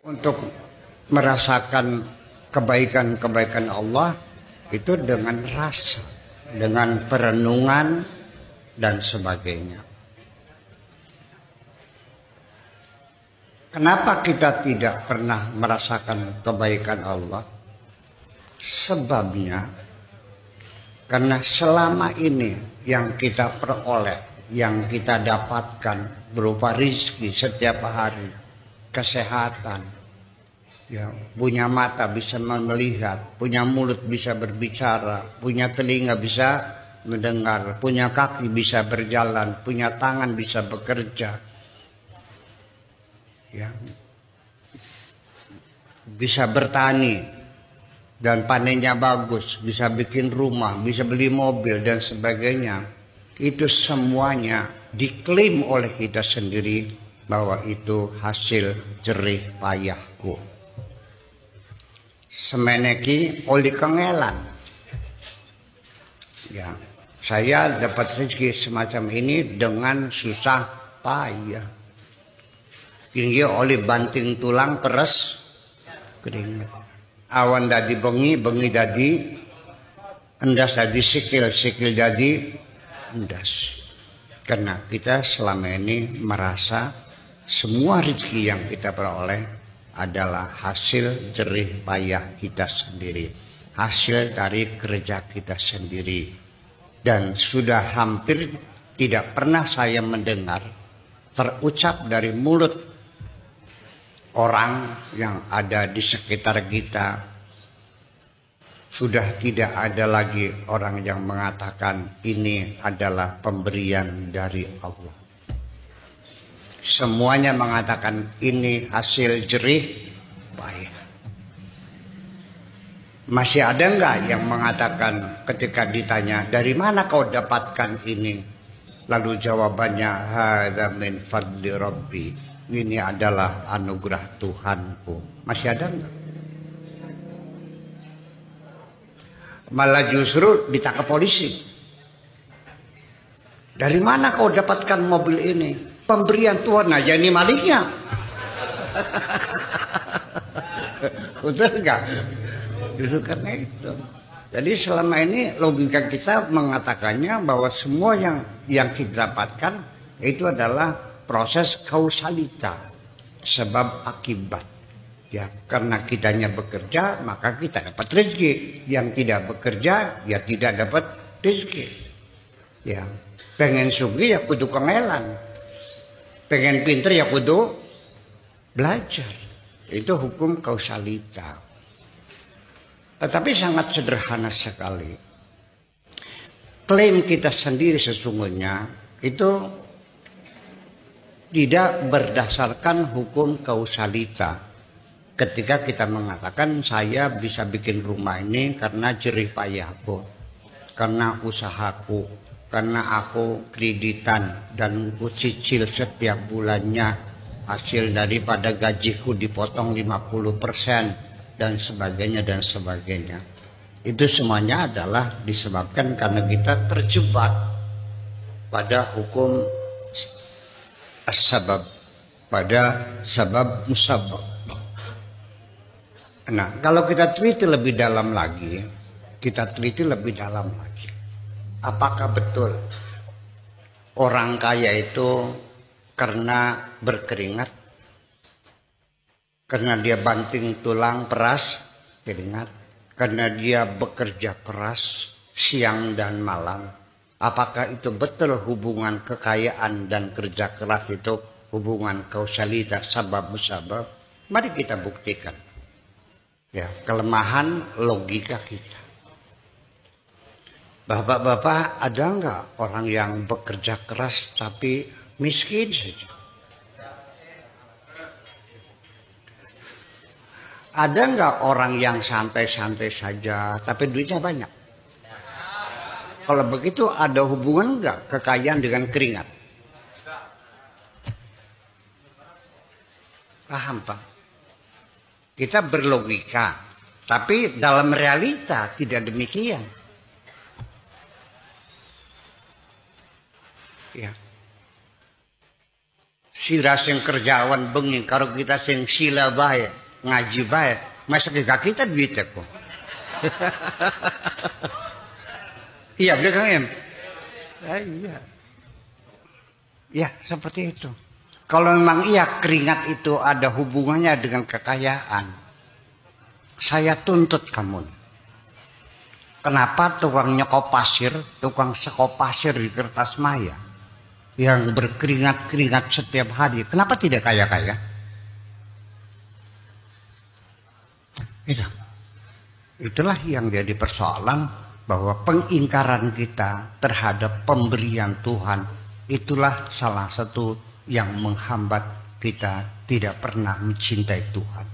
Untuk merasakan kebaikan-kebaikan Allah itu dengan rasa, dengan perenungan dan sebagainya. Kenapa kita tidak pernah merasakan kebaikan Allah? Sebabnya karena selama ini yang kita peroleh, yang kita dapatkan berupa rizki setiap hari, kesehatan, ya, punya mata bisa melihat, punya mulut bisa berbicara, punya telinga bisa mendengar, punya kaki bisa berjalan, punya tangan bisa bekerja, ya, bisa bertani dan panennya bagus, bisa bikin rumah, bisa beli mobil dan sebagainya. Itu semuanya diklaim oleh kita sendiri bahwa itu hasil jerih payahku. Semeneki oli kengelan. Ya, saya dapat rezeki semacam ini dengan susah payah. Ini oli banting tulang peres keringat. Awan dadi bengi, bengi dadi endas, dadi sikil, sikil dadi endas. Karena kita selama ini merasa semua rezeki yang kita peroleh adalah hasil jerih payah kita sendiri, hasil dari kerja kita sendiri. Dan sudah hampir tidak pernah saya mendengar terucap dari mulut orang yang ada di sekitar kita, sudah tidak ada lagi orang yang mengatakan ini adalah pemberian dari Allah. Semuanya mengatakan ini hasil jerih payah. Masih ada enggak yang mengatakan ketika ditanya, dari mana kau dapatkan ini? Lalu jawabannya, hadza min fadli rabbi. Ini adalah anugerah Tuhanku. Masih ada enggak? Malah justru ditangkap polisi. Dari mana kau dapatkan mobil ini? Pemberian Tuhan aja, ini maliknya. Betul enggak? Justru karena itu. Jadi selama ini logika kita mengatakannya bahwa semua yang kita dapatkan itu adalah proses kausalita, sebab akibat. Ya, karena kitanya bekerja maka kita dapat rezeki. Yang tidak bekerja ya tidak dapat rezeki. Ya, pengen sugih ya kudu kengelan, pengen pinter ya kudu belajar. Itu hukum kausalita. Tetapi sangat sederhana sekali. Klaim kita sendiri sesungguhnya itu tidak berdasarkan hukum kausalita. Ketika kita mengatakan saya bisa bikin rumah ini karena jerih payahku, karena usahaku, karena aku kreditan dan aku cicil setiap bulannya, hasil daripada gajiku dipotong 50% dan sebagainya dan sebagainya. Itu semuanya adalah disebabkan karena kita terjebak pada hukum as-sabab, pada sabab musabab. Nah, kalau kita teliti lebih dalam lagi, apakah betul orang kaya itu karena berkeringat, karena dia banting tulang peras keringat, karena dia bekerja keras siang dan malam? Apakah itu betul hubungan kekayaan dan kerja keras itu hubungan kausalitas sabab musabab? Mari kita buktikan. Ya, kelemahan logika kita. Bapak-bapak, ada enggak orang yang bekerja keras tapi miskin saja? Ada enggak orang yang santai-santai saja tapi duitnya banyak? Kalau begitu ada hubungan enggak kekayaan dengan keringat? Paham, Pak? Kita berlogika, tapi dalam realita tidak demikian. Ya. Sira sing kerjawan bengi karo kita sing sila bae, ngaji bae, masa kita duitnya kok. Iya bener Kang Em? Iya. Ya seperti itu. Kalau memang iya keringat itu ada hubungannya dengan kekayaan, saya tuntut kamu. Kenapa tukang nyekop pasir, tukang sekop pasir di kertas maya yang berkeringat-keringat setiap hari, kenapa tidak kaya-kaya? Itulah yang jadi persoalan, bahwa pengingkaran kita terhadap pemberian Tuhan itulah salah satu yang menghambat kita tidak pernah mencintai Tuhan.